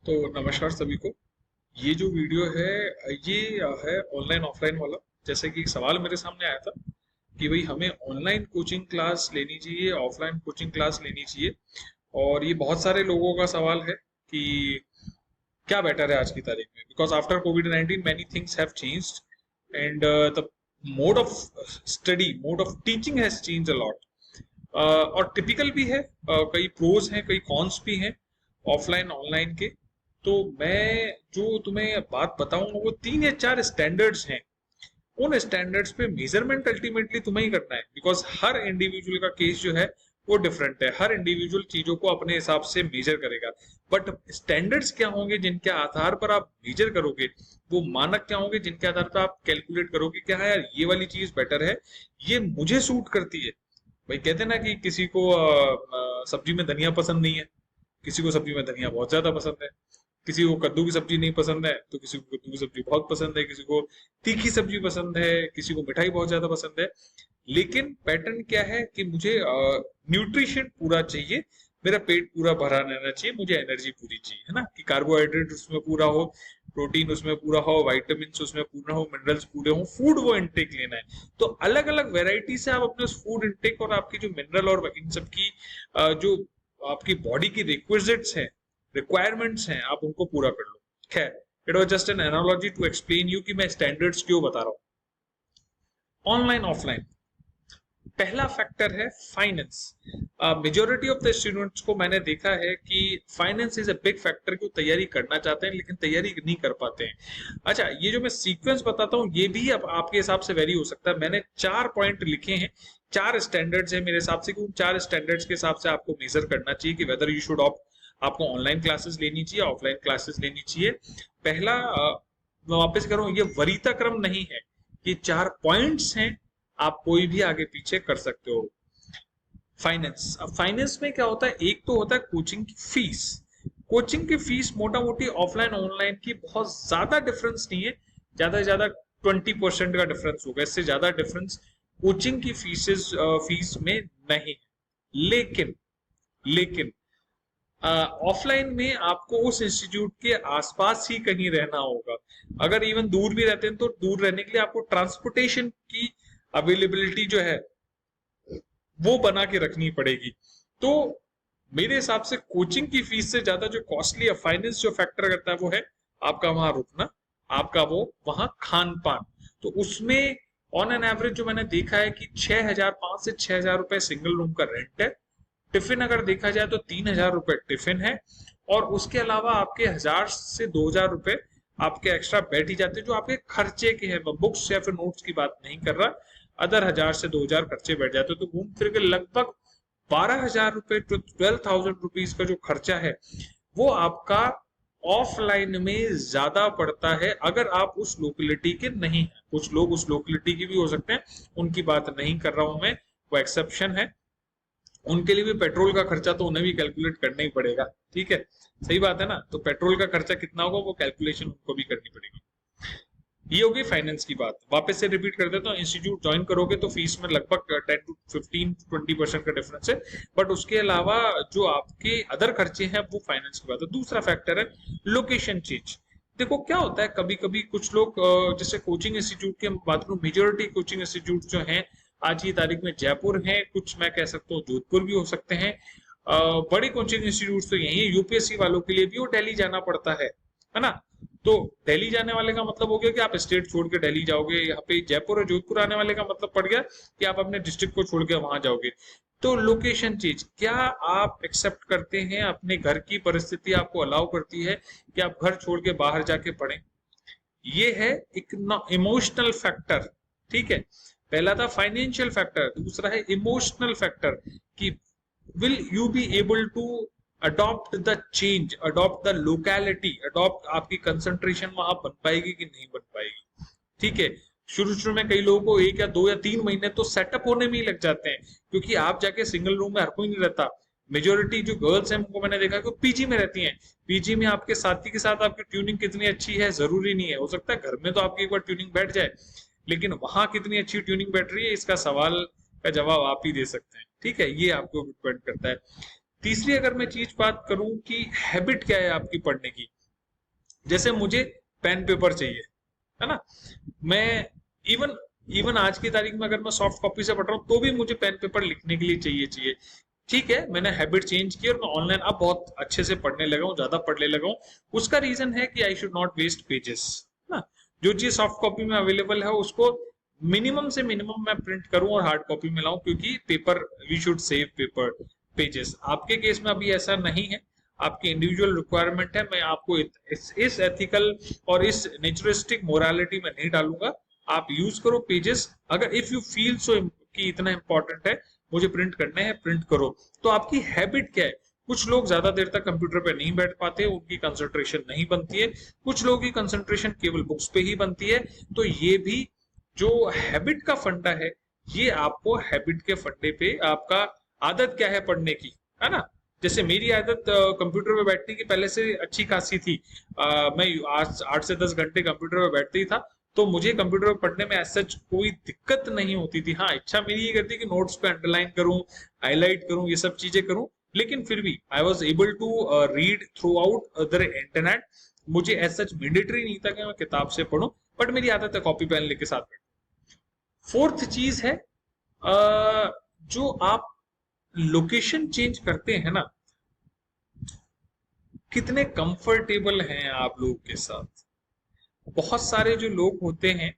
तो नमस्कार सभी को। ये जो वीडियो है ये है ऑनलाइन ऑफलाइन वाला। जैसे कि एक सवाल मेरे सामने आया था कि भाई हमें ऑनलाइन कोचिंग क्लास लेनी चाहिए, ऑफलाइन कोचिंग क्लास लेनी चाहिए। और ये बहुत सारे लोगों का सवाल है कि क्या बेटर है आज की तारीख में, because after covid many things have changed and the mode of study, mode of teaching has changed a lot. और टिपिकल भी है, कई प्रोज हैं कई कॉन्स भी हैं ऑफलाइन ऑनलाइन के। तो मैं जो तुम्हें बात बताऊंगा वो 3 या 4 स्टैंडर्ड्स हैं। उन स्टैंडर्ड्स पे मेजरमेंट अल्टीमेटली तुम्हें ही करना है, बिकॉज हर इंडिविजुअल का केस जो है वो डिफरेंट है। हर इंडिविजुअल चीजों को अपने हिसाब से मेजर करेगा। बट स्टैंडर्ड्स क्या होंगे जिनके आधार पर आप मेजर करोगे, वो मानक क्या होंगे जिनके आधार पर आप कैलकुलेट करोगे कि हाँ यार ये वाली चीज बेटर है, ये मुझे सूट करती है। भाई कहते हैं ना कि किसी को सब्जी में धनिया पसंद नहीं है, किसी को सब्जी में धनिया बहुत ज्यादा पसंद है। किसी को कद्दू की सब्जी नहीं पसंद है तो किसी को कद्दू की सब्जी बहुत पसंद है, किसी को तीखी सब्जी पसंद है, किसी को मिठाई बहुत ज्यादा पसंद है। लेकिन पैटर्न क्या है कि मुझे न्यूट्रिशन पूरा चाहिए, मेरा पेट पूरा भरा रहना चाहिए, मुझे एनर्जी पूरी चाहिए, है ना, कि कार्बोहाइड्रेट उसमें पूरा हो, प्रोटीन उसमें पूरा हो, वाइटामिन उसमें पूरा हो, मिनरल्स पूरे हो, फूड वो इनटेक लेना है। तो अलग अलग वेराइटी से आप अपने फूड इनटेक और आपकी जो मिनरल और इन सब की जो आपकी बॉडी की रिक्विजिट्स हैं, रिक्वायरमेंट्स हैं, आप उनको पूरा कर लो। खैर, it was just an analogy to explain you कि मैं स्टैंडर्ड्स क्यों बता रहा हूं। ऑनलाइन ऑफलाइन, पहला फैक्टर है finance. Majority of the students को मैंने देखा है कि finance is a big factor, को तैयारी करना चाहते हैं लेकिन तैयारी नहीं कर पाते हैं। अच्छा, ये जो मैं सीक्वेंस बताता हूँ ये भी अब आपके हिसाब से वेरी हो सकता है। मैंने 4 पॉइंट लिखे हैं, 4 स्टैंडर्ड्स हैं मेरे हिसाब से, कि उन 4 स्टैंडर्ड्स के हिसाब से आपको मेजर करना चाहिए कि वेदर यू शुड ऑप्ट, आपको ऑनलाइन क्लासेस लेनी चाहिए, ऑफलाइन क्लासेस लेनी चाहिए। पहला, मैं वापस कर रहा हूँ, ये वरीयता क्रम नहीं है, ये 4 पॉइंट्स हैं, आप कोई भी आगे पीछे कर सकते हो। फाइनेंस, अब फाइनेंस में क्या होता है, एक तो होता है कोचिंग की फीस। कोचिंग की फीस मोटा मोटी ऑफलाइन ऑनलाइन की बहुत ज्यादा डिफरेंस नहीं है, ज्यादा से ज्यादा 20% का डिफरेंस होगा, इससे ज्यादा डिफरेंस कोचिंग की फीस में नहीं है। लेकिन लेकिन ऑफलाइन में आपको उस इंस्टीट्यूट के आसपास ही कहीं रहना होगा। अगर इवन दूर भी रहते हैं तो दूर रहने के लिए आपको ट्रांसपोर्टेशन की अवेलेबिलिटी जो है वो बना के रखनी पड़ेगी। तो मेरे हिसाब से कोचिंग की फीस से ज्यादा जो कॉस्टली है फाइनेंस, जो फैक्टर करता है वो है आपका वहां रुकना, आपका वो वहां खान पान। तो उसमें ऑन एन एवरेज जो मैंने देखा है कि 6,000, 5 से 6,000 रुपए सिंगल रूम का रेंट है। टिफिन अगर देखा जाए तो 3,000 रुपए टिफिन है, और उसके अलावा आपके 1,000 से 2,000 रुपए आपके एक्स्ट्रा बैठ ही जाते हैं जो आपके खर्चे के हैं। बुक्स या फिर नोट्स की बात नहीं कर रहा, अदर 1,000 से 2,000 खर्चे बैठ जाते हैं। तो घूम फिर के लगभग 12,000 रुपए टू 12,000 रुपीज का जो खर्चा है वो आपका ऑफलाइन में ज्यादा पड़ता है, अगर आप उस लोकेलिटी के नहीं हैं। कुछ लोग उस लोकेलिटी की भी हो सकते हैं, उनकी बात नहीं कर रहा हूं मैं, वो एक्सेप्शन है। उनके लिए भी पेट्रोल का खर्चा तो उन्हें भी कैलकुलेट करना ही पड़ेगा, ठीक है, सही बात है ना। तो पेट्रोल का खर्चा कितना होगा वो कैलकुलेशन उनको भी करनी पड़ेगी। ये होगी फाइनेंस की बात। वापस से रिपीट कर देता हूँ, इंस्टीट्यूट ज्वाइन करोगे तो फीस में लगभग 10 to 15 to 20% का डिफरेंस है, बट उसके अलावा जो आपके अदर खर्चे हैं वो फाइनेंस की बात है। दूसरा फैक्टर है लोकेशन चेंज। देखो क्या होता है, कभी कभी कुछ लोग जैसे कोचिंग इंस्टीट्यूट की बात करूं, मेजोरिटी कोचिंग इंस्टीट्यूट जो हैं आज की तारीख में जयपुर हैं, कुछ मैं कह सकता हूँ जोधपुर भी हो सकते हैं। बड़े कोचिंग इंस्टीट्यूट तो यही है। यूपीएससी वालों के लिए भी वो दिल्ली जाना पड़ता है ना। तो दिल्ली जाने वाले का मतलब हो गया कि आप स्टेट छोड़ के दिल्ली जाओगे। यहाँ पे जयपुर और जोधपुर आने वाले का मतलब पड़ गया कि आप अपने डिस्ट्रिक्ट को छोड़ के वहां जाओगे। तो लोकेशन चेंज, क्या आप एक्सेप्ट करते हैं, अपने घर की परिस्थिति आपको अलाउ करती है कि आप घर छोड़ के बाहर जाके पढ़ें? ये है एक इमोशनल फैक्टर, ठीक है। पहला था फाइनेंशियल फैक्टर, दूसरा है इमोशनल फैक्टर कि will you be able to adopt the change, adopt the locality, adopt, आपकी कंसंट्रेशन वहां बन पाएगी कि नहीं बन पाएगी, ठीक है। शुरू शुरू में कई लोगों को 1 या 2 या 3 महीने तो सेटअप होने में ही लग जाते हैं, क्योंकि आप जाके सिंगल रूम में हर कोई नहीं रहता। मेजोरिटी जो गर्ल्स हैं उनको मैंने देखा कि पीजी में रहती हैं। पीजी में आपके साथी के साथ आपकी ट्यूनिंग कितनी अच्छी है जरूरी नहीं है, हो सकता है घर में तो आपकी एक बार ट्यूनिंग बैठ जाए, लेकिन वहां कितनी अच्छी ट्यूनिंग बैठ रही है इसका सवाल का जवाब आप ही दे सकते हैं, ठीक है। ये आपको डिपेंड करता है। तीसरी अगर मैं चीज बात करूं कि हैबिट क्या है आपकी पढ़ने की, जैसे मुझे पेन पेपर चाहिए, है ना। मैं इवन इवन आज की तारीख में अगर मैं सॉफ्ट कॉपी से पढ़ रहा हूँ तो भी मुझे पेन पेपर लिखने के लिए चाहिए। ठीक है, मैंने हैबिट चेंज की और मैं ऑनलाइन अब बहुत अच्छे से पढ़ने लगा हूँ, ज्यादा पढ़ने लगा हूँ। उसका रीजन है कि I should not waste pages ना। जो चीज सॉफ्ट कॉपी में अवेलेबल है उसको मिनिमम से मिनिमम मैं प्रिंट करूं और हार्ड कॉपी में लाऊं, क्योंकि paper, we should save paper pages. आपके केस में अभी ऐसा नहीं है, आपकी इंडिविजुअल रिक्वायरमेंट है। मैं आपको इस एथिकल और इस नेचुरिस्टिक मोरालिटी में नहीं डालूंगा। आप यूज करो पेजेस, अगर इफ यू फील सो कि इतना इंपॉर्टेंट है मुझे प्रिंट करने हैं, प्रिंट करो। तो आपकी हैबिट क्या है? कुछ लोग ज्यादा देर तक कंप्यूटर पे नहीं बैठ पाते, उनकी कंसंट्रेशन नहीं बनती है। कुछ लोगों की कंसंट्रेशन केवल बुक्स पे ही बनती है। तो ये भी जो हैबिट का फंडा है, ये आपको हैबिट के फंडे पे, आपका आदत क्या है पढ़ने की, है ना। जैसे मेरी आदत कंप्यूटर पे बैठने की पहले से अच्छी खासी थी। मैं आज 8 से 10 घंटे कंप्यूटर पे बैठते ही था, तो मुझे कंप्यूटर पे पढ़ने में ऐसा कोई दिक्कत नहीं होती थी। हाँ, इच्छा मेरी ये करती कि नोट्स पे अंडरलाइन करूं, हाईलाइट करूं, ये सब चीजें करूं, लेकिन फिर भी I was able to read throughout the internet. मुझे ऐसा मैंडेटरी नहीं था कि मैं किताब से पढ़ूं, बट मेरी आदत है कॉपी पेन लेके साथ बैठ। फोर्थ चीज है, जो आप लोकेशन चेंज करते हैं ना, कितने कंफर्टेबल हैं आप लोगों के साथ। बहुत सारे जो लोग होते हैं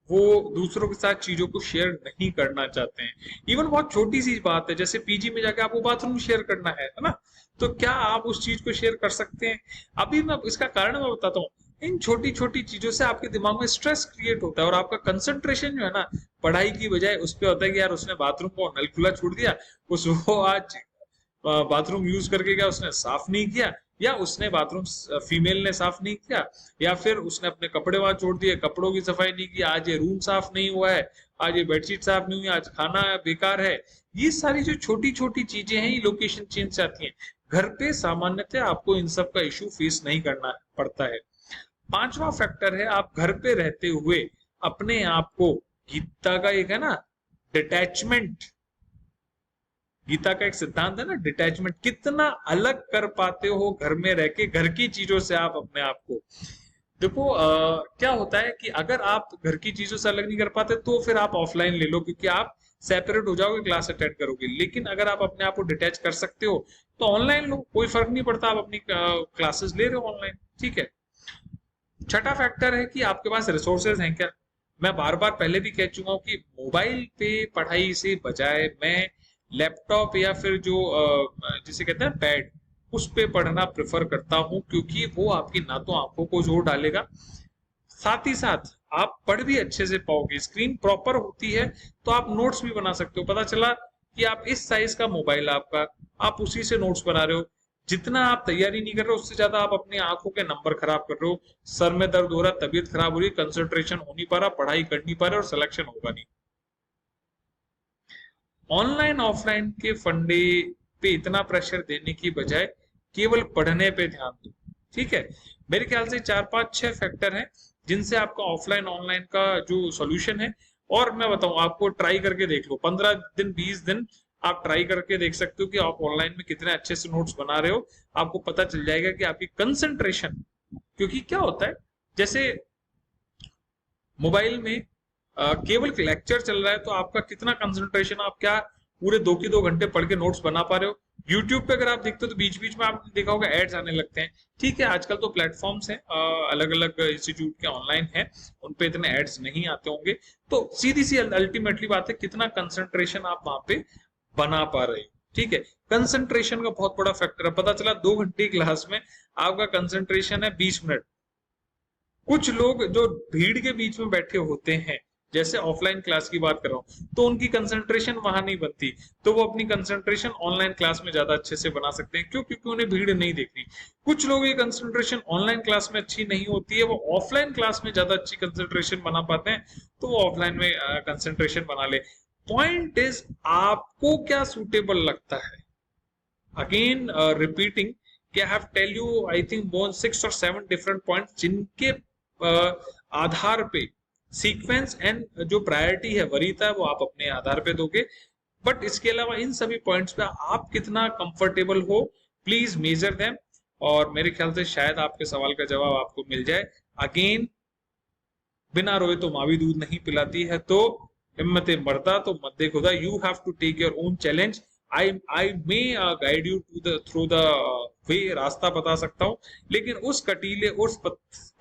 वो दूसरों के साथ चीजों को शेयर नहीं करना चाहते हैं। इवन बहुत छोटी सी बात है, जैसे पीजी में जाके आपको बाथरूम शेयर करना है ना, तो क्या आप उस चीज को शेयर कर सकते हैं? अभी मैं इसका कारण मैं बताता हूँ। इन छोटी छोटी चीजों से आपके दिमाग में स्ट्रेस क्रिएट होता है और आपका कंसंट्रेशन जो है ना, पढ़ाई की बजाय उस पर होता है कि यार उसने बाथरूम को नल खुला छोड़ दिया, उस वो आज बाथरूम यूज करके क्या उसने साफ नहीं किया, या उसने बाथरूम फीमेल ने साफ नहीं किया, या फिर उसने अपने कपड़े वहां छोड़ दिए, कपड़ों की सफाई नहीं की, आज ये रूम साफ नहीं हुआ है, आज ये बेडशीट साफ नहीं हुई, आज खाना बेकार है। ये सारी जो छोटी छोटी चीजें हैं, ये लोकेशन चेंज से आती हैं। घर पे सामान्यतः आपको इन सब का इशू फेस नहीं करना पड़ता है। पांचवा फैक्टर है, आप घर पे रहते हुए अपने आप को, गीता का एक है ना डिटैचमेंट, गीता का एक सिद्धांत है ना डिटैचमेंट, कितना अलग कर पाते हो घर में रह के, घर की चीजों से आप अपने आप को। देखो क्या होता है कि अगर आप घर की चीजों से अलग नहीं कर पाते तो फिर आप ऑफलाइन ले लो, क्योंकि आप सेपरेट हो जाओगे, क्लास अटेंड करोगे। लेकिन अगर आप अपने आप को डिटैच कर सकते हो तो ऑनलाइन लो, कोई फर्क नहीं पड़ता, आप अपनी क्लासेस ले रहे हो ऑनलाइन, ठीक है। छठा फैक्टर है कि आपके पास रिसोर्सेज हैं क्या। मैं बार बार पहले भी कह चुका हूँ कि मोबाइल पे पढ़ाई से बजाय मैं लैपटॉप या फिर जो जिसे कहते हैं पैड, उस पे पढ़ना प्रेफर करता हूँ, क्योंकि वो आपकी ना तो आंखों को जोर डालेगा, साथ ही साथ आप पढ़ भी अच्छे से पाओगे। स्क्रीन प्रॉपर होती है तो आप नोट्स भी बना सकते हो। पता चला कि आप इस साइज का मोबाइल आपका, आप उसी से नोट्स बना रहे हो। जितना आप तैयारी नहीं कर रहे हो उससे ज्यादा आप अपनी आंखों के नंबर खराब कर रहे हो, सर में दर्द हो रहा, तबीयत खराब हो रही, कंसंट्रेशन हो नहीं पा रहा, पढ़ाई कर नहीं पा रहे और सिलेक्शन होगा नहीं। ऑनलाइन ऑफलाइन के फंडे पे इतना प्रेशर देने की बजाय केवल पढ़ने पे ध्यान दो, ठीक है। मेरे ख्याल से 4 5 6 फैक्टर हैं जिनसे आपका ऑफलाइन ऑनलाइन का जो सॉल्यूशन है। और मैं बताऊं, आपको ट्राई करके देख लो, 15 दिन 20 दिन आप ट्राई करके देख सकते हो कि आप ऑनलाइन में कितने अच्छे से नोट्स बना रहे हो। आपको पता चल जाएगा कि आपकी कंसंट्रेशन, क्योंकि क्या होता है, जैसे मोबाइल में केवल लेक्चर चल रहा है तो आपका कितना कंसंट्रेशन, आप क्या पूरे 2 के 2 घंटे पढ़ के नोट्स बना पा रहे हो। यूट्यूब पे अगर आप देखते हो तो बीच बीच में आपने देखा होगा एड्स आने लगते हैं। ठीक है, आजकल तो प्लेटफॉर्म्स हैं, अलग अलग इंस्टीट्यूट के ऑनलाइन हैं, उन पे इतने एड्स नहीं आते होंगे। तो सीधी सी अल्टीमेटली बात है, कितना कंसंट्रेशन आप वहां पे बना पा रहे हो, ठीक है। कंसंट्रेशन का बहुत बड़ा फैक्टर है। पता चला 2 घंटे क्लास में आपका कंसंट्रेशन है 20 मिनट। कुछ लोग जो भीड़ के बीच में बैठे होते हैं, जैसे ऑफलाइन क्लास की बात कर रहा हूँ, तो उनकी कंसंट्रेशन वहां नहीं बनती, तो वो अपनी कंसंट्रेशन ऑनलाइन क्लास में ज्यादा अच्छे से बना सकते हैं। क्यों? क्योंकि उन्हें भीड़ नहीं देखनी। कुछ लोगों की कंसंट्रेशन ऑनलाइन क्लास में अच्छी नहीं होती है, वो ऑफलाइन क्लास में ज्यादा अच्छी कंसंट्रेशन बना पाते हैं, तो वो ऑफलाइन में कंसंट्रेशन बना ले। पॉइंट इज, आपको क्या सूटेबल लगता है। अगेन रिपीटिंग कि I have tell you I think बोन 6 or 7 डिफरेंट पॉइंट्स, जिनके आधार पे सीक्वेंस एंड जो प्रायोरिटी है, वरीयता है, वो आप अपने आधार पे दोगे। बट इसके अलावा इन सभी पॉइंट्स पे आप कितना कंफर्टेबल हो, प्लीज मेजर देम। और मेरे ख्याल से शायद आपके सवाल का जवाब आपको मिल जाए। अगेन, बिना रोए तो माँ भी दूध नहीं पिलाती है, तो हिम्मत मर्दा तो मद्दे खुदा, you have to take your own challenge. I may guide you to the through the way, रास्ता बता सकता हूँ, लेकिन उस कटीले, उस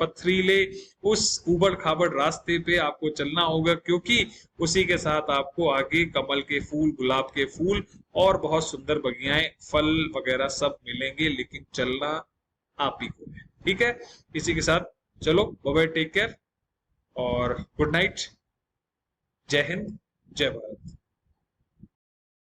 पथरीले, उस उबड़ खाबड़ रास्ते पे आपको चलना होगा, क्योंकि उसी के साथ आपको आगे कमल के फूल, गुलाब के फूल और बहुत सुंदर बगियाएं, फल वगैरह सब मिलेंगे, लेकिन चलना आप ही को है। ठीक है, इसी के साथ चलो, बाय बाय, टेक केयर और गुड नाइट। जय हिंद, जय भारत।